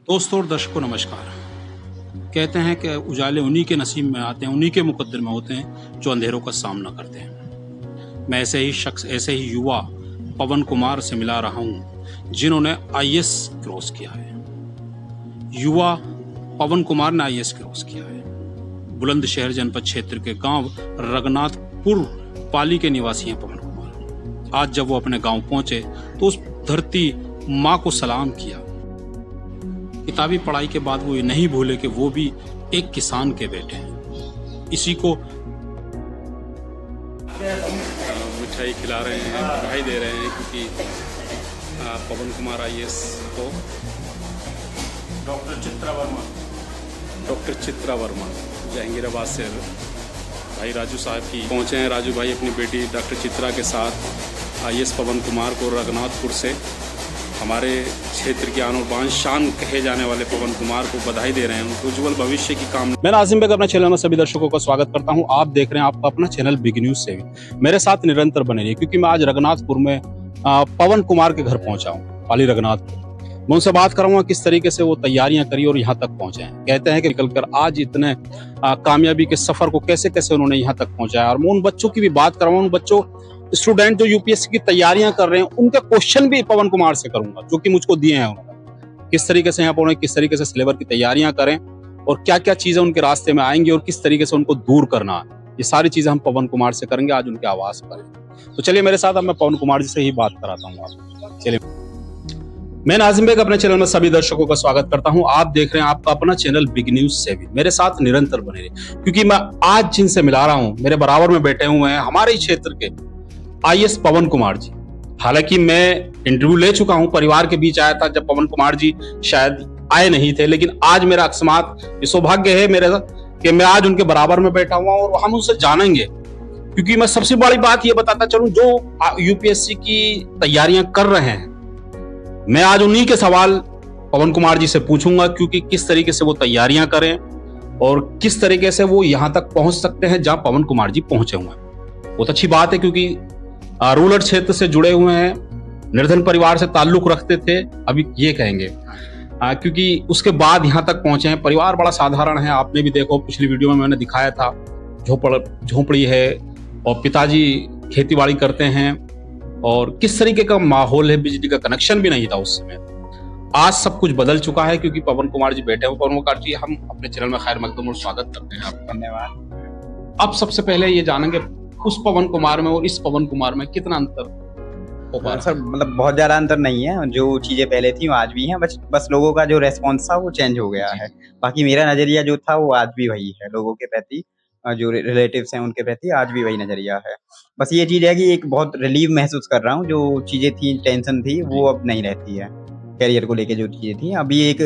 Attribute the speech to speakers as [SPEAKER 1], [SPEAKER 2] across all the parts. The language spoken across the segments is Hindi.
[SPEAKER 1] दोस्तों और दर्शकों नमस्कार। कहते हैं कि उजाले उन्हीं के नसीब में आते हैं, उन्हीं के मुकद्दर में होते हैं जो अंधेरों का सामना करते हैं। मैं ऐसे ही युवा पवन कुमार से मिला रहा हूं जिन्होंने आईएएस क्रॉस किया है। युवा पवन कुमार ने आईएएस क्रॉस किया है। बुलंदशहर जनपद क्षेत्र के गांव रघुनाथपुर पाली के निवासी हैं पवन कुमार। आज जब वो अपने गांव पहुंचे तो उस धरती माँ को सलाम किया। किताबी पढ़ाई के बाद वो ये नहीं भूले कि वो भी एक किसान के बेटे हैं। इसी को मिठाई खिला रहे हैं, बधाई दे रहे हैं क्योंकि पवन कुमार आईएएस को डॉक्टर चित्रा वर्मा जहांगीराबाद से भाई राजू साहब की पहुंचे हैं। राजू भाई अपनी बेटी डॉक्टर चित्रा के साथ आईएएस पवन कुमार को रघुनाथपुर से हमारे क्षेत्र की आन और बान शान कहे जाने वाले पवन कुमार को बधाई दे रहे हैं, उनके उज्जवल भविष्य की कामना। मैं नाजिम बेग अपना चैनल में सभी दर्शकों का स्वागत करता हूं। आप देख रहे हैं आपका अपना चैनल बिग न्यूज से। मेरे साथ निरंतर बने रहिए क्योंकि मैं आज रघुनाथपुर में पवन कुमार के घर पहुंचा हूँ, पाली रघुनाथपुर। मैं उनसे बात करूंगा किस तरीके से वो तैयारियां करी और यहाँ तक पहुंचे हैं। कहते हैं कि निकलकर आज इतने कामयाबी के सफर को कैसे कैसे उन्होंने यहाँ तक पहुंचाया। और मैं उन बच्चों की भी बात करूंगा, उन बच्चों स्टूडेंट जो यूपीएससी की तैयारियां कर रहे हैं उनके क्वेश्चन भी पवन कुमार से करूंगा जो कि मुझको दिए हैं उन्होंने। किस तरीके से यहाँ पर किस तरीके से सिलेबस की तैयारियां करें और क्या क्या चीजें उनके रास्ते में आएंगी और किस तरीके से उनको दूर करना है, ये सारी चीजें हम पवन कुमार से करेंगे आज उनके आवाज पर। तो चलिए मेरे साथ अब मैं पवन कुमार जी से ही बात कराता हूँ आपको। चलिए, मैं नाजिम बेग अपने चैनल में सभी दर्शकों का स्वागत करता हूं। आप देख रहे हैं आपका अपना चैनल बिग न्यूज से भी। मेरे साथ निरंतर बने रहिए क्योंकि मैं आज जिनसे मिला रहा हूं मेरे बराबर में बैठे हुए हैं हमारे ही क्षेत्र के आईएएस पवन कुमार जी। हालांकि मैं इंटरव्यू ले चुका हूं, परिवार के बीच आया था जब पवन कुमार जी शायद आए नहीं थे, लेकिन आज मेरा अकस्मात ये सौभाग्य है मेरे कि मैं आज उनके बराबर में बैठा हुआ और हम उनसे जानेंगे। क्योंकि मैं सबसे बड़ी बात ये बताता चलूं, जो यूपीएससी की तैयारियां कर रहे हैं मैं आज उन्हीं के सवाल पवन कुमार जी से पूछूंगा क्योंकि किस तरीके से वो तैयारियां करें और किस तरीके से वो यहां तक पहुंच सकते हैं जहां पवन कुमार जी पहुंचे हुए हैं। बहुत अच्छी बात है क्योंकि रूरल क्षेत्र से जुड़े हुए हैं, निर्धन परिवार से ताल्लुक रखते थे, अभी ये कहेंगे क्योंकि उसके बाद यहां तक पहुंचे हैं। परिवार बड़ा साधारण है, आपने भी देखो पिछली वीडियो में मैंने दिखाया था। झोपड़ी है और पिताजी खेतीबाड़ी करते हैं और किस तरीके का माहौल है, बिजली का कनेक्शन भी नहीं था उस समय। आज सब कुछ बदल चुका है क्योंकि पवन कुमार जी बैठे हैं। पवन कुमार जी, हम अपने चैनल में खैर मकदम और स्वागत करते हैं आपका।
[SPEAKER 2] धन्यवाद।
[SPEAKER 1] अब सबसे पहले ये जानेंगे उस पवन कुमार में और इस पवन कुमार में कितना अंतर हो पा रहा है?
[SPEAKER 2] सर मतलब बहुत ज्यादा अंतर नहीं है, जो चीजें पहले थी वो आज भी हैं, बस लोगों का जो रेस्पॉन्स था वो चेंज हो गया है। बाकी मेरा नजरिया जो था वो आज भी वही है, लोगों के प्रति, जो रिलेटिव्स हैं उनके प्रति आज भी वही नजरिया है। बस ये चीज है कि एक बहुत रिलीव महसूस कर रहा हूँ, जो चीजें थी, टेंशन थी, वो अब नहीं रहती है। करियर को लेके जो चीजें थी, अभी एक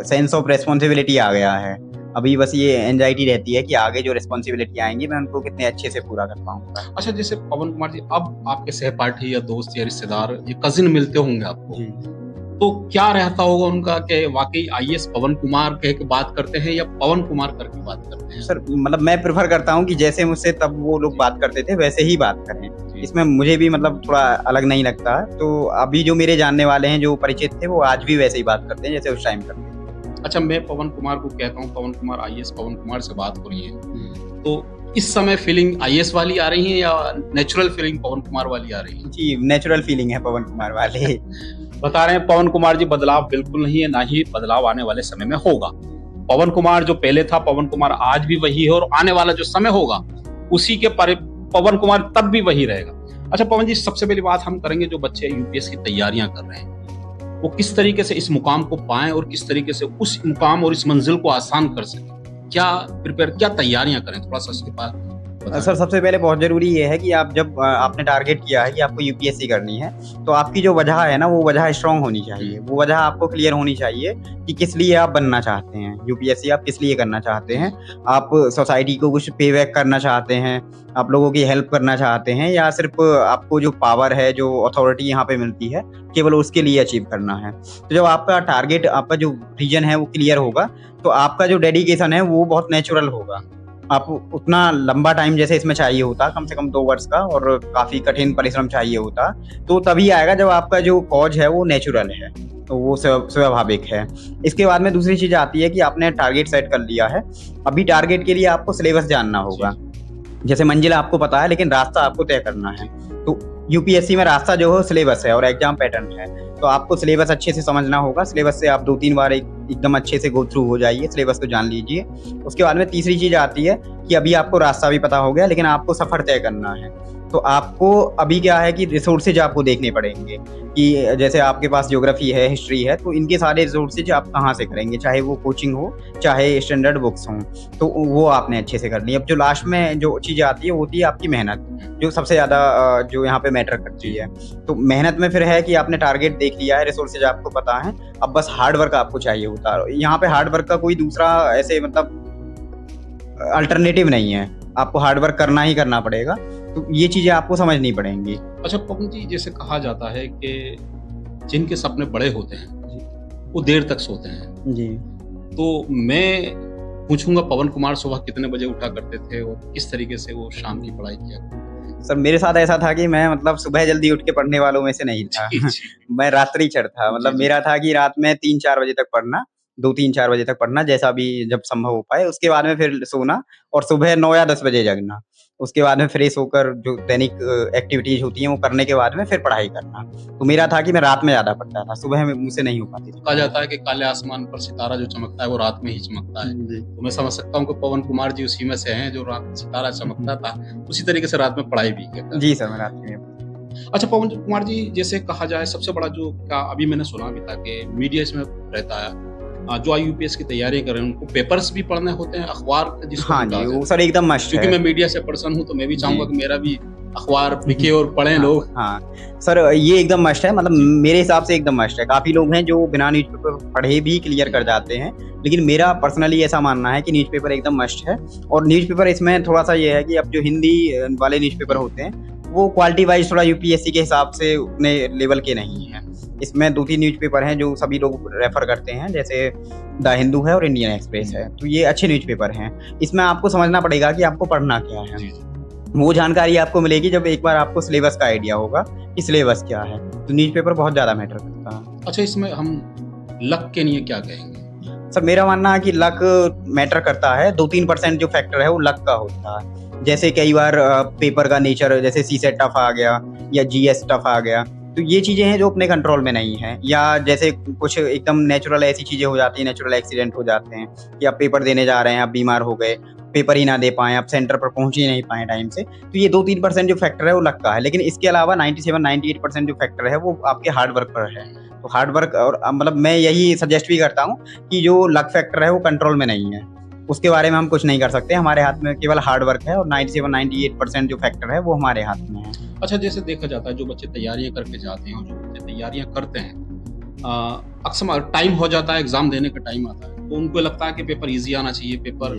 [SPEAKER 2] सेंस ऑफ रेस्पॉन्सिबिलिटी आ गया है। अभी बस ये एंजाइटी रहती है कि आगे जो रिस्पॉन्सिबिलिटी आएंगी मैं उनको कितने अच्छे से पूरा कर पाऊंगा।
[SPEAKER 1] अच्छा, जैसे पवन कुमार जी अब आपके सहपाठी या दोस्त या रिश्तेदार या कजिन मिलते होंगे आपको, तो क्या रहता होगा उनका कि वाकई आईएएस पवन कुमार कह के बात करते हैं या पवन कुमार करके बात करते हैं?
[SPEAKER 2] सर मतलब मैं प्रेफर करता हूँ कि जैसे मुझसे तब वो लोग बात करते थे वैसे ही बात करें, इसमें मुझे भी मतलब थोड़ा अलग नहीं लगता। तो अभी जो मेरे जानने वाले हैं, जो परिचित थे, वो आज भी वैसे ही बात करते हैं जैसे उस टाइम करते थे।
[SPEAKER 1] अच्छा, मैं पवन कुमार को कहता हूँ पवन कुमार आईएएस पवन कुमार से बात करिए, तो इस समय फीलिंग आईएएस वाली आ रही है या नेचुरल फीलिंग पवन कुमार वाली आ रही है?
[SPEAKER 2] जी, नेचुरल फीलिंग है पवन कुमार वाले।
[SPEAKER 1] बता रहे हैं पवन कुमार जी बदलाव बिल्कुल नहीं है, ना ही बदलाव आने वाले समय में होगा। पवन कुमार जो पहले था, पवन कुमार आज भी वही है और आने वाला जो समय होगा उसी के पवन कुमार तब भी वही रहेगा। अच्छा पवन जी, सबसे पहली बात हम करेंगे जो बच्चे यूपीएससी की तैयारियां कर रहे हैं वो किस तरीके से इस मुकाम को पाएं और किस तरीके से उस मुकाम और इस मंजिल को आसान कर सकें। क्या तैयारियां करें, थोड़ा सा इसके बाद बताएं।
[SPEAKER 2] सर सबसे पहले बहुत जरूरी ये है कि आप जब आपने टारगेट किया है कि आपको यूपीएससी करनी है, तो आपकी जो वजह है ना, वो वजह स्ट्रांग होनी चाहिए। वो वजह आपको क्लियर होनी चाहिए कि किस लिए आप बनना चाहते हैं, यूपीएससी आप किस लिए करना चाहते हैं। आप सोसाइटी को कुछ पे बैक करना चाहते हैं, आप लोगों की हेल्प करना चाहते हैं, या सिर्फ आपको जो पावर है, जो अथॉरिटी यहाँ पे मिलती है, केवल उसके लिए अचीव करना है। तो जब आपका टारगेट, आपका जो रीजन है वो क्लियर होगा, तो आपका जो डेडिकेशन है वो बहुत नेचुरल होगा। आप उतना लंबा टाइम जैसे इसमें चाहिए होता, कम से कम 2 वर्ष का, और काफी कठिन परिश्रम चाहिए होता, तो तभी आएगा जब आपका जो कॉज है वो नेचुरल है। तो वो स्वाभाविक है। इसके बाद में दूसरी चीज़ आती है कि आपने टारगेट सेट कर लिया है, अभी टारगेट के लिए आपको सिलेबस जानना होगा। जैसे मंजिल आपको पता है लेकिन रास्ता आपको तय करना है। तो यूपीएससी में रास्ता जो है सिलेबस है और एग्जाम पैटर्न है। तो आपको सिलेबस अच्छे से समझना होगा। सिलेबस से आप 2-3 बार एकदम अच्छे से गो थ्रू हो जाइए, सिलेबस को जान लीजिए। उसके बाद में तीसरी चीज़ आती है कि अभी आपको रास्ता भी पता हो गया लेकिन आपको सफ़र तय करना है। तो आपको अभी क्या है कि रिसोर्सेज आपको देखने पड़ेंगे कि जैसे आपके पास ज्योग्राफी है, हिस्ट्री है, तो इनके सारे रिसोर्सेज आप कहाँ से करेंगे, चाहे वो कोचिंग हो, चाहे स्टैंडर्ड बुक्स हों, तो वो आपने अच्छे से करनी है। अब जो लास्ट में जो चीज़ आती है वो होती है आपकी मेहनत, जो सबसे ज़्यादा जो यहाँ पे मैटर करती है। तो मेहनत में फिर है कि आपने टारगेट देख लिया है, रिसोर्सेज आपको पता है, अब बस हार्ड वर्क आपको चाहिए होता है। यहाँ पे हार्ड वर्क का कोई दूसरा ऐसे मतलब अल्टरनेटिव नहीं है, आपको हार्ड वर्क करना ही करना पड़ेगा। तो ये चीज़ें आपको समझनी पड़ेंगी।
[SPEAKER 1] अच्छा पवन जी, जैसे कहा जाता है कि जिनके सपने बड़े होते हैं वो देर तक सोते हैं
[SPEAKER 2] जी।
[SPEAKER 1] तो मैं पूछूंगा, पवन कुमार सुबह कितने बजे उठा करते थे और किस तरीके से वो शाम की पढ़ाई किया करते थे?
[SPEAKER 2] सर मेरे साथ ऐसा था कि मैं मतलब सुबह जल्दी उठ के पढ़ने वालों में से नहीं था।
[SPEAKER 1] जी, जी।
[SPEAKER 2] मैं रात्रिचर था, मतलब
[SPEAKER 1] जी, जी।
[SPEAKER 2] मेरा था कि रात में 3-4 बजे तक पढ़ना, 2-3-4 बजे तक पढ़ना, जैसा भी जब संभव हो पाए। उसके बाद में फिर सोना और सुबह 9 या 10 बजे जगना। उसके बाद में फ्रेश होकर जो दैनिक एक्टिविटीज़ होती हैं वो करने के बाद में फिर पढ़ाई करना। तो मेरा था कि मैं रात में ज़्यादा पढ़ता था, सुबह में मुझसे नहीं हो पाती थी।
[SPEAKER 1] कहा जाता है कि काले आसमान पर सितारा जो चमकता है वो रात में ही चमकता है।
[SPEAKER 2] जी।
[SPEAKER 1] तो मैं समझ सकता हूँ कि पवन कुमार जी उसी में से हैं जो रात में सितारा चमकता था, उसी तरीके से रात में पढ़ाई भी करता
[SPEAKER 2] जी सर, मैं रात में।
[SPEAKER 1] था। अच्छा पवन कुमार जी, जैसे कहा जाए सबसे बड़ा जो क्या अभी मैंने सुना भी था कि मीडिया इसमें रहता है, जो आईयूपीएस की तैयारी कर रहे हैं उनको पेपर्स भी पढ़ने होते हैं, अखबार जिसको
[SPEAKER 2] हाँ
[SPEAKER 1] भी कहा
[SPEAKER 2] जी,
[SPEAKER 1] जाए।
[SPEAKER 2] वो सर एकदम मस्ट
[SPEAKER 1] क्योंकि
[SPEAKER 2] है।
[SPEAKER 1] मैं मीडिया से पर्सन हूँ तो मैं भी चाहूंगा
[SPEAKER 2] जी।
[SPEAKER 1] कि मेरा भी अखबार बिके और पढ़ें
[SPEAKER 2] हाँ,
[SPEAKER 1] लोग।
[SPEAKER 2] हाँ। सर ये एकदम मस्ट है, मतलब मेरे हिसाब से एकदम मस्ट है। काफ़ी लोग हैं जो बिना न्यूज़पेपर पढ़े भी क्लियर कर जाते हैं, लेकिन मेरा पर्सनली ऐसा मानना है कि न्यूज़पेपर एकदम मस्ट है। और न्यूज़पेपर इसमें थोड़ा-सा ये है कि अब जो हिंदी वाले न्यूज़पेपर होते हैं, वो क्वालिटी वाइज़ थोड़ा यूपीएससी के हिसाब से उतने लेवल के नहीं हैं। इसमें 2-3 न्यूज़पेपर हैं जो सभी लोग रेफ़र करते हैं, जैसे द हिंदू है और इंडियन एक्सप्रेस है। तो ये अच्छे न्यूज़पेपर हैं। इसमें आपको समझना पड़ेगा कि आपको पढ़ना क्या है।
[SPEAKER 1] जी, जी।
[SPEAKER 2] वो जानकारी आपको मिलेगी जब एक बार आपको सिलेबस का आइडिया होगा कि सिलेबस क्या है। तो न्यूज़पेपर बहुत ज़्यादा मैटर करता है।
[SPEAKER 1] अच्छा, इसमें हम लक के लिए क्या कहेंगे?
[SPEAKER 2] सर मेरा मानना है कि लक मैटर करता है। 2-3% जो फैक्टर है वो लक का होता है। जैसे कई बार पेपर का नेचर, जैसे सीसेट टफ आ गया या जीएस टफ आ गया, तो ये चीज़ें हैं जो अपने कंट्रोल में नहीं है। या जैसे कुछ एकदम नेचुरल ऐसी चीज़ें हो जाती हैं, नेचुरल एक्सीडेंट हो जाते हैं कि आप पेपर देने जा रहे हैं, आप बीमार हो गए, पेपर ही ना दे पाएँ, आप सेंटर पर पहुँच ही नहीं पाएँ टाइम से। तो ये 2-3% जो फैक्टर है वो लक का है। लेकिन इसके अलावा 97-98% जो फैक्टर है वो आपके हार्ड वर्क पर है। तो हार्ड वर्क और मतलब मैं यही सजेस्ट भी करता हूँ कि जो लक फैक्टर है वो कंट्रोल में नहीं है। उसके बारे में हम कुछ नहीं कर सकते, हमारे हाथ में केवल हार्ड वर्क है और 97-98% जो फैक्टर है वो हमारे हाथ में है।
[SPEAKER 1] अच्छा, जैसे देखा जाता है जो बच्चे तैयारियां करके जाते हैं और जो बच्चे तैयारियां करते हैं, अक्सर टाइम हो जाता है, एग्जाम देने का टाइम आता है, तो उनको लगता है कि पेपर इजी आना चाहिए, पेपर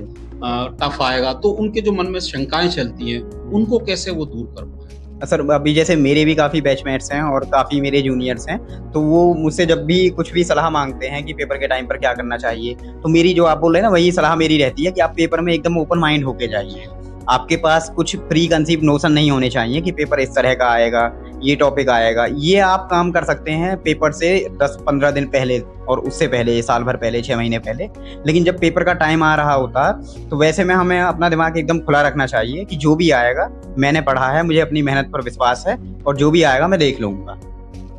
[SPEAKER 1] टफ आएगा, तो उनके जो मन में शंकाएं चलती हैं उनको कैसे वो दूर कर पाए?
[SPEAKER 2] सर अभी जैसे मेरे भी काफ़ी बैचमेट्स हैं और काफ़ी मेरे जूनियर्स हैं, तो वो मुझसे जब भी कुछ भी सलाह माँगते हैं कि पेपर के टाइम पर क्या करना चाहिए, तो मेरी जो आप बोल रहे हैं ना वही सलाह मेरी रहती है कि आप पेपर में एकदम ओपन माइंड होके जाइए। आपके पास कुछ प्री कंसीव नोशन नहीं होने चाहिए कि पेपर इस तरह का आएगा, ये टॉपिक आएगा। ये आप काम कर सकते हैं पेपर से 10-15 दिन पहले और उससे पहले, साल भर पहले, 6 महीने पहले। लेकिन जब पेपर का टाइम आ रहा होता तो वैसे में हमें अपना दिमाग एकदम खुला रखना चाहिए कि जो भी आएगा मैंने पढ़ा है, मुझे अपनी मेहनत पर विश्वास है और जो भी आएगा मैं देख लूँगा।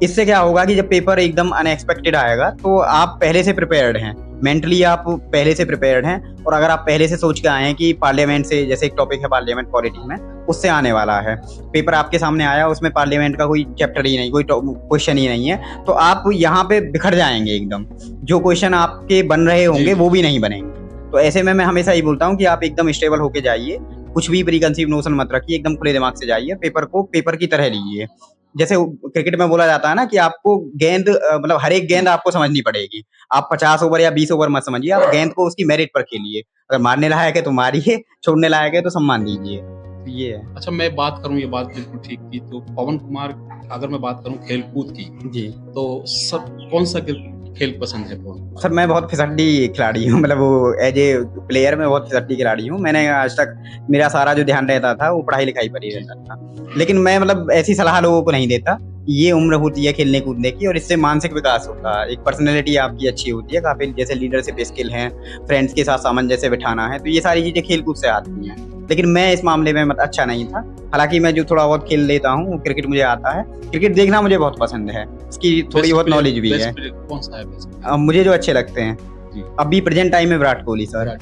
[SPEAKER 2] इससे क्या होगा कि जब पेपर एकदम अनएक्सपेक्टेड आएगा तो आप पहले से प्रिपेयर्ड हैं, मेंटली आप पहले से प्रिपेयर्ड हैं। और अगर आप पहले से सोच के आए हैं कि पार्लियामेंट से, जैसे एक टॉपिक है पार्लियामेंट पॉलिटी में, उससे आने वाला है, पेपर आपके सामने आया, उसमें पार्लियामेंट का कोई चैप्टर ही नहीं, कोई क्वेश्चन ही नहीं है, तो आप यहाँ पे बिखर जाएंगे एकदम। जो क्वेश्चन आपके बन रहे होंगे वो भी नहीं बनेंगे। तो ऐसे में मैं हमेशा ही बोलता हूँ कि आप एकदम स्टेबल होके जाइए, कुछ भी प्री कंसीव नोशन मत रखिए, एकदम खुले दिमाग से जाइए, पेपर को पेपर की तरह लीजिए। जैसे क्रिकेट में बोला जाता है ना कि आपको गेंद मतलब हर एक गेंद आपको समझनी पड़ेगी। आप 50 ओवर या 20 ओवर मत समझिए, आप गेंद को उसकी मेरिट पर खेलिए। अगर मारने लायक है तो मारिए, छोड़ने लायक है तो सम्मान दीजिए। तो ये है।
[SPEAKER 1] अच्छा, मैं बात करूं, ये बात बिल्कुल ठीक की, तो पवन कुमार अगर मैं बात करूं खेलकूद की,
[SPEAKER 2] जी।
[SPEAKER 1] तो सब कौन सा खेल पसंद है पवन?
[SPEAKER 2] सर मैं बहुत फिसड्डी खिलाड़ी हूँ, मतलब वो एज ए प्लेयर मैं बहुत फिसड्डी खिलाड़ी हूँ। मैंने आज तक मेरा सारा जो ध्यान रहता था वो पढ़ाई लिखाई पर ही रहता था। लेकिन मैं मतलब ऐसी सलाह लोगों को नहीं देता, ये उम्र होती है खेलने कूदने की, और इससे मानसिक विकास होता है, एक पर्सनैलिटी आपकी अच्छी होती है काफ़ी, जैसे लीडरशिप स्किल हैं, फ्रेंड्स के साथ सामंजस्य बिठाना है, तो ये सारी चीज़ें खेल-कूद से आती हैं। लेकिन मैं इस मामले में अच्छा नहीं था। हालाँकि मैं जो थोड़ा बहुत खेल लेता हूँ, क्रिकेट मुझे आता है। क्रिकेट देखना मुझे बहुत पसंद है, इसकी थोड़ी बहुत नॉलेज भी है।
[SPEAKER 3] कौन सा है बेस्ट?
[SPEAKER 2] मुझे जो अच्छे लगते हैं,
[SPEAKER 3] जी।
[SPEAKER 2] अभी प्रेज़ेंट टाइम में विराट कोहली सर।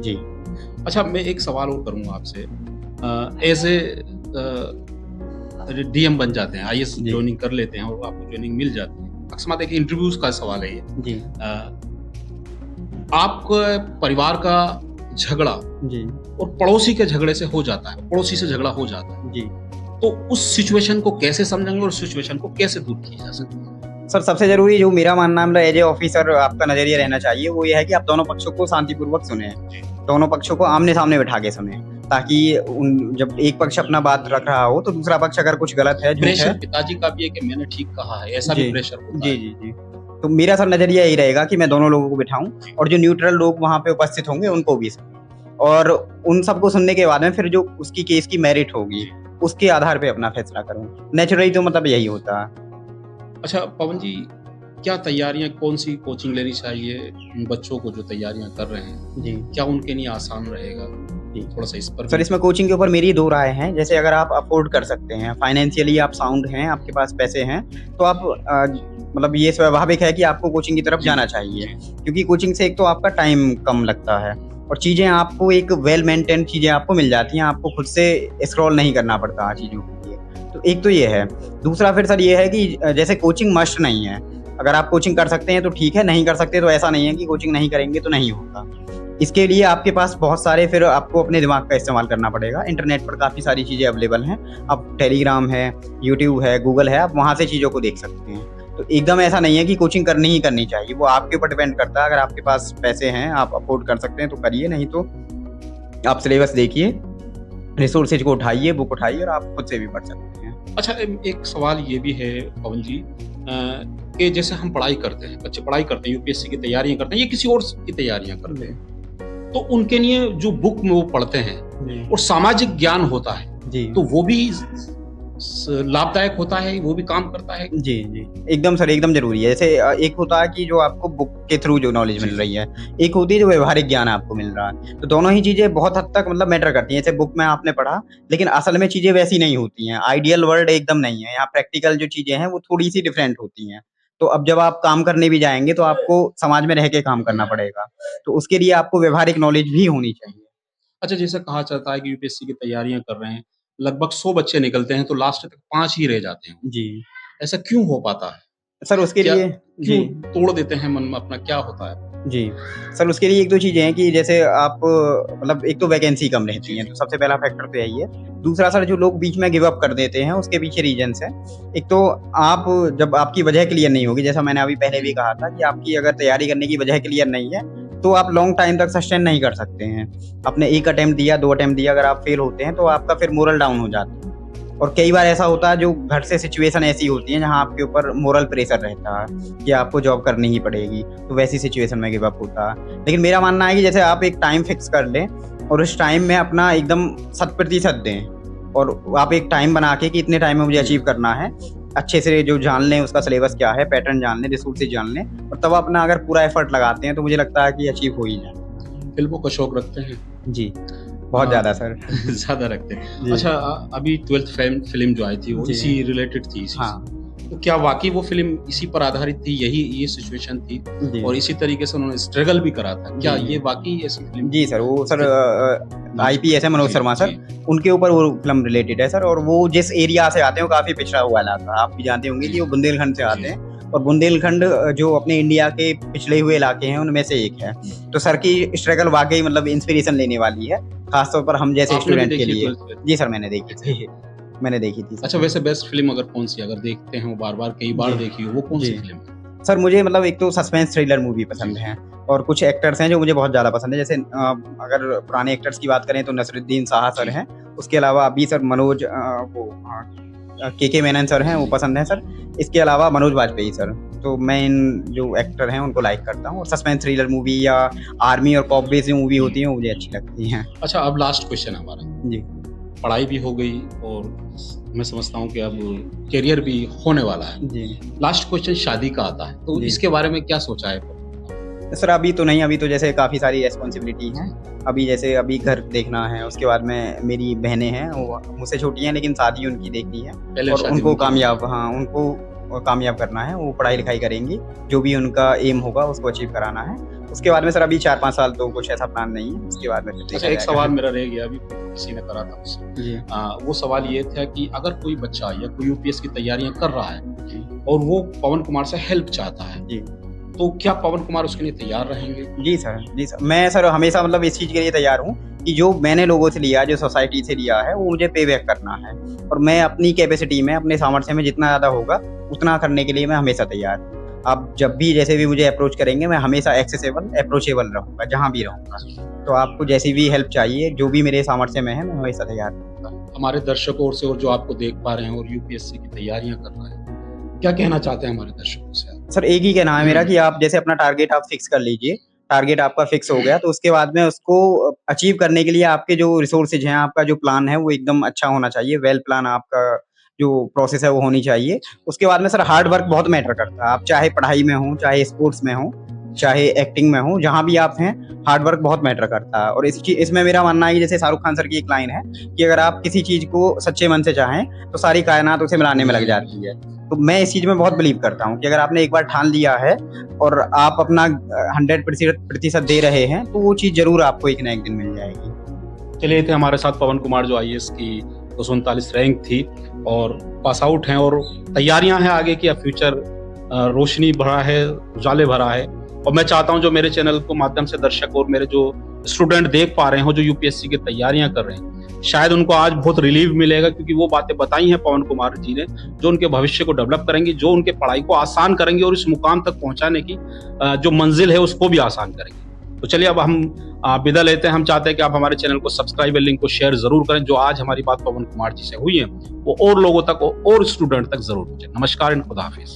[SPEAKER 2] जी।
[SPEAKER 3] अच्छा, मैं एक सवाल और करूँगा आपसे। एज़ ए डीएम बन जाते हैं, आईएएस
[SPEAKER 2] जी।
[SPEAKER 3] जॉइनिंग कर लेते हैं और आपको जॉइनिंग मिल जाती है। अकस्मात एक इंटरव्यूज़ का सवाल है ये।
[SPEAKER 2] जी।
[SPEAKER 3] आपके परिवार का झगड़ा
[SPEAKER 2] जी।
[SPEAKER 3] और पड़ोसी के झगड़े से हो जाता है, पड़ोसी से झगड़ा हो जाता है,
[SPEAKER 2] जी।
[SPEAKER 3] तो उस सिचुएशन को कैसे समझेंगे और उस सिचुएशन को कैसे दूर किया जा सकता है?
[SPEAKER 2] सर, सबसे ज़रूरी जो मेरा मानना है, मतलब एज ए ऑफिसर आपका नज़रिया रहना चाहिए, वो ये है कि आप दोनों पक्षों को शांतिपूर्वक सुनें, दोनों पक्षों को आमने-सामने बिठा के सुनें, ताकि जब एक पक्ष अपना बात रख रहा हो, तो दूसरा पक्ष अगर कुछ गलत है, झूठ है।
[SPEAKER 3] प्रेशर पिताजी का भी है कि मैंने ठीक कहा है, ऐसा भी प्रेशर होता है।
[SPEAKER 2] जी। तो मेरा सर नज़रिया यही रहेगा कि मैं दोनों लोगों को बिठाऊं, और जो न्यूट्रल लोग वहाँ पे उपस्थित होंगे उनको भी सुनूं, और उन सबको सुनने के बाद में फिर जो उसकी केस की मेरिट होगी, उसके आधार पे अपना फैसला करूं। नेचुरली तो मतलब यही होता है।
[SPEAKER 3] अच्छा पवन जी, क्या तैयारियां, कौन सी कोचिंग लेनी चाहिए उन बच्चों को जो तैयारियां कर रहे हैं?
[SPEAKER 2] जी।
[SPEAKER 3] क्या उनके लिए आसान रहेगा?
[SPEAKER 2] जी।
[SPEAKER 3] थोड़ा सा इस पर
[SPEAKER 2] सर, इसमें कोचिंग के ऊपर मेरी 2 राय हैं। जैसे अगर आप अफोर्ड कर सकते हैं, फाइनेंशियली आप साउंड हैं, आपके पास पैसे हैं, तो आप मतलब ये स्वाभाविक है कि आपको कोचिंग की तरफ जाना चाहिए, क्योंकि कोचिंग से एक तो आपका टाइम कम लगता है, और चीज़ें आपको एक वेल मेंटेन चीज़ें आपको मिल जाती हैं, आपको खुद से स्क्रॉल नहीं करना पड़ता चीज़ों के लिए। तो एक तो ये है। दूसरा फिर सर ये है कि जैसे कोचिंग मस्ट नहीं है, अगर आप कोचिंग कर सकते हैं तो ठीक है, नहीं कर सकते तो ऐसा नहीं है कि कोचिंग नहीं करेंगे तो नहीं होगा। इसके लिए आपके पास बहुत सारे, फिर आपको अपने दिमाग का इस्तेमाल करना पड़ेगा। इंटरनेट पर काफ़ी सारी चीज़ें अवेलेबल हैं, अब टेलीग्राम है, यूट्यूब है, गूगल है, आप वहाँ से चीज़ों को देख सकते हैं। तो एकदम ऐसा नहीं है कि कोचिंग करनी ही करनी चाहिए, वो आपके ऊपर डिपेंड करता है। अगर आपके पास पैसे हैं, आप अफोर्ड कर सकते हैं तो करिए, नहीं तो आप सिलेबस देखिए, रिसोर्सेज को उठाइए, बुक उठाइए, और आप खुद से भी पढ़ सकते हैं।
[SPEAKER 3] अच्छा, एक सवाल ये भी है पवन जी, कि जैसे हम पढ़ाई करते हैं, बच्चे पढ़ाई करते हैं, यूपीएससी की तैयारियां करते हैं या किसी और की तैयारियां करते हैं, तो उनके लिए जो बुक में वो पढ़ते हैं और सामाजिक ज्ञान होता है
[SPEAKER 2] जी,
[SPEAKER 3] तो वो भी लाभदायक होता है, वो भी काम करता है।
[SPEAKER 2] जी। एकदम सर, एकदम ज़रूरी है। जैसे एक होता है कि जो आपको बुक के थ्रू जो नॉलेज मिल रही है, एक होती है जो व्यावहारिक ज्ञान आपको मिल रहा है। तो दोनों ही चीज़ें बहुत हद तक मतलब मैटर करती हैं। जैसे बुक में आपने पढ़ा, लेकिन असल में चीज़ें वैसी नहीं होती हैं। आइडियल वर्ल्ड एकदम नहीं है। यहाँ प्रैक्टिकल जो चीज़ें हैं, वो थोड़ी-सी डिफरेंट होती हैं। तो अब जब आप काम करने भी जाएँगे, तो आपको समाज में रह के काम करना पड़ेगा। तो उसके लिए आपको व्यावहारिक नॉलेज भी होनी चाहिए।
[SPEAKER 3] अच्छा, जैसे कहा जाता है कि यूपीएससी की तैयारियां कर रहे हैं, लगभग 100 बच्चे निकलते हैं तो लास्ट तक 5 ही रह जाते हैं।
[SPEAKER 2] जी।
[SPEAKER 3] ऐसा क्यों हो पाता है?
[SPEAKER 2] सर, उसके
[SPEAKER 3] क्या
[SPEAKER 2] लिए
[SPEAKER 3] क्यों
[SPEAKER 2] जी।
[SPEAKER 3] तोड़ देते हैं मन में अपना, क्या होता है?
[SPEAKER 2] जी। सर, उसके लिए 1-2 चीज़ें हैं कि जैसे आप मतलब एक तो वैकेंसी कम रहती है, तो सबसे पहला फैक्टर तो यही है। दूसरा सर, जो लोग बीच में गिव अप कर देते हैं, उसके पीछे रीज़न्स हैं। एक तो आप जब आपकी वजह क्लियर नहीं होगी, जैसा मैंने अभी पहले भी कहा था कि आपकी अगर तैयारी करने की वजह क्लियर नहीं है, तो आप लॉन्ग टाइम तक सस्टेन नहीं कर सकते हैं। आपने 1 अटेम्प्ट दिया, 2 अटेम्प्ट दिया, अगर आप फेल होते हैं, तो आपका फिर मोरल डाउन हो जाता है। और कई बार ऐसा होता है, जो घर से सिचुएशन ऐसी होती है जहाँ आपके ऊपर मोरल प्रेशर रहता है कि आपको जॉब करनी ही पड़ेगी, तो वैसी सिचुएशन में गिव अप होता है। लेकिन मेरा मानना है कि जैसे आप एक टाइम फिक्स कर लें और उस टाइम में अपना एकदम 100% दें, और आप एक टाइम बना के कि इतने टाइम में मुझे अचीव करना है, अच्छे से जो जान लें उसका सिलेबस क्या है, पैटर्न जान लें, रिसोर्सेज जान लें, और तब अपना अगर पूरा एफर्ट लगाते हैं, तो मुझे लगता है कि अचीव हो ही जाए।
[SPEAKER 3] फिल्मों का शौक रखते हैं?
[SPEAKER 2] जी, बहुत ज़्यादा सर।
[SPEAKER 3] ज़्यादा रखते हैं।
[SPEAKER 2] जी।
[SPEAKER 3] अच्छा, अभी 12th फिल्म जो आई थी वो
[SPEAKER 2] जी।
[SPEAKER 3] इसी रिलेटेड थी, इसी
[SPEAKER 2] हाँ।
[SPEAKER 3] से। तो क्या वाकई वो फिल्म इसी पर आधारित थी, ये सिचुएशन थी
[SPEAKER 2] जी।
[SPEAKER 3] और इसी तरीके से उन्होंने स्ट्रगल भी करा था? क्या
[SPEAKER 2] जी।
[SPEAKER 3] ये वाकई ऐसी फिल्म?
[SPEAKER 2] जी सर, वो सर आईपीएस है, मनोज
[SPEAKER 3] जी,
[SPEAKER 2] शर्मा सर,
[SPEAKER 3] जी।
[SPEAKER 2] उनके ऊपर वो फिल्म रिलेटेड है सर। और वो जिस एरिया से आते हैं, वो काफ़ी पिछड़ा हुआ इलाका है। आप भी जानते होंगे कि वो बुंदेलखंड से आते हैं, और बुंदेलखंड जो अपने इंडिया के पिछड़े हुए इलाके हैं, उनमें से एक है। तो सर की स्ट्रगल वाकई मतलब इंस्पिरेशन लेने वाली है, खासतौर पर हम जैसे
[SPEAKER 3] आपने भी
[SPEAKER 2] स्टूडेंट के
[SPEAKER 3] देखी
[SPEAKER 2] लिए।
[SPEAKER 3] 12th film?
[SPEAKER 2] जी सर, मैंने देखी थी। मैंने देखी थी।
[SPEAKER 3] अच्छा, वैसे बेस्ट फिल्म अगर कौन सी, अगर देखते हैं वो बार-बार कई बार
[SPEAKER 2] जी।
[SPEAKER 3] देखी हो, वो कौन सी
[SPEAKER 2] जी।
[SPEAKER 3] फिल्म है?
[SPEAKER 2] सर, मुझे मतलब एक तो सस्पेंस थ्रिलर मूवी पसंद है, और कुछ एक्टर्स हैं जो मुझे बहुत ज़्यादा पसंद है। जैसे अगर पुराने एक्टर्स की बात करें तो नसरुद्दीन शाह सर
[SPEAKER 3] जी।
[SPEAKER 2] हैं। उसके अलावा अभी सर मनोज के मेनन सर हैं, वो पसंद हैं सर। इसके अलावा मनोज वाजपेयी सर। तो मैं इन जो एक्टर हैं उनको लाइक करता हूँ, और सस्पेंस थ्रिलर मूवी या आर्मी और कॉप बेस्ड मूवी होती हैं, वो मुझे अच्छी लगती हैं।
[SPEAKER 3] अच्छा, अब लास्ट क्वेश्चन हमारा।
[SPEAKER 2] जी।
[SPEAKER 3] पढ़ाई भी हो गई और मैं समझता हूँ कि अब करियर भी होने वाला है।
[SPEAKER 2] जी।
[SPEAKER 3] लास्ट क्वेश्चन शादी का आता है, तो
[SPEAKER 2] जी।
[SPEAKER 3] इसके बारे में क्या सोचा है?
[SPEAKER 2] सर अभी तो नहीं, अभी तो जैसे काफ़ी सारी रिस्पॉन्सिबिलिटी हैं। अभी जैसे अभी घर देखना है, उसके बाद में मेरी बहनें हैं, वो मुझसे छोटी हैं लेकिन शादी उनकी देखनी है
[SPEAKER 3] पहले
[SPEAKER 2] और
[SPEAKER 3] शादी
[SPEAKER 2] उनको
[SPEAKER 3] उनकी।
[SPEAKER 2] कामयाब, हाँ, उनको कामयाब करना है। वो पढ़ाई लिखाई करेंगी, जो भी उनका एम होगा उसको अचीव कराना है। उसके बाद में सर अभी 4-5 साल तो कुछ ऐसा प्लान नहीं है, उसके बाद में फिर
[SPEAKER 3] अच्छा,
[SPEAKER 2] देखा
[SPEAKER 3] एक
[SPEAKER 2] जाएगा।
[SPEAKER 3] सवाल मेरा रह गया, अभी किसी ने करा था मुझसे।
[SPEAKER 2] जी।
[SPEAKER 3] वो सवाल ये था कि अगर कोई बच्चा या कोई यूपीएससी की तैयारियां कर रहा है
[SPEAKER 2] जी।
[SPEAKER 3] और वो पवन कुमार से हेल्प चाहता है,
[SPEAKER 2] जी।
[SPEAKER 3] तो क्या पवन कुमार उसके लिए तैयार रहेंगे?
[SPEAKER 2] जी सर, जी सर। मैं सर हमेशा मतलब इस चीज़ के लिए तैयार हूँ कि जो मैंने लोगों से लिया, जो सोसाइटी से लिया है, वो मुझे पे बैक करना है और मैं अपनी कैपेसिटी में, अपने सामर्थ्य में जितना ज़्यादा होगा, उतना करने के लिए मैं हमेशा तैयार हूँ। आप जब भी जैसे भी मुझे अप्रोच करेंगे, मैं हमेशा एक्सेसिबल, अप्रोचेबल रहूँगा, जहाँ भी रहूँगा। तो आपको जैसी भी हेल्प चाहिए, जो भी मेरे सामर्थ्य में है, मैं हमेशा तैयार रहूँगा।
[SPEAKER 3] हमारे दर्शकों और से और जो आपको देख पा रहे हैं और यूपीएससी की तैयारियां कर रहे हैं, क्या कहना चाहते हैं हमारे दर्शकों से आप?
[SPEAKER 2] सर एक ही कहना है मेरा कि आप जैसे अपना टारगेट आप फिक्स कर लीजिए। टारगेट आपका फिक्स हो गया तो उसके बाद में उसको अचीव करने के लिए आपके जो रिसोर्सेज हैं, आपका जो प्लान है वो एकदम अच्छा होना चाहिए। वेल प्लान आपका जो प्रोसेस है वो होनी चाहिए। उसके बाद में सर हार्ड वर्क बहुत मैटर करता है। आप चाहे पढ़ाई में हो, चाहे स्पोर्ट्स में हो, चाहे एक्टिंग में हो, जहाँ भी आप हैं, हार्ड वर्क बहुत मैटर करता है। और इसमें मेरा मानना है कि जैसे शाहरुख खान सर की एक लाइन है कि अगर आप किसी चीज़ को सच्चे मन से चाहें तो सारी कायनात उसे मिलाने में लग जाती है। तो मैं इस चीज़ में बहुत बिलीव करता हूँ कि अगर आपने एक बार ठान लिया है और आप अपना 100% दे रहे हैं, तो वो चीज़ ज़रूर आपको एक ना एक दिन मिल जाएगी।
[SPEAKER 3] चलिए, थे हमारे साथ पवन कुमार जो आईएएस की 239 रैंक थी और पास आउट हैं और तैयारियां हैं आगे की। अब फ्यूचर रोशनी भरा है, उजाले भरा है। और मैं चाहता हूं जो मेरे चैनल को माध्यम से दर्शक और मेरे जो स्टूडेंट देख पा रहे हो, जो यूपीएससी की तैयारियां कर रहे हैं, शायद उनको आज बहुत रिलीफ मिलेगा, क्योंकि वो बातें बताई हैं पवन कुमार जी ने जो उनके भविष्य को डेवलप करेंगी, जो उनके पढ़ाई को आसान करेंगी और इस मुकाम तक पहुंचाने की जो मंजिल है उसको भी आसान करेंगी। तो चलिए, अब हम विदा लेते हैं। हम चाहते हैं कि आप हमारे चैनल को सब्सक्राइब और लिंक को शेयर जरूर करें। जो आज हमारी बात पवन कुमार जी से हुई है वो और लोगों तक और स्टूडेंट तक जरूर पहुंचे। नमस्कार, खुदा हाफिज।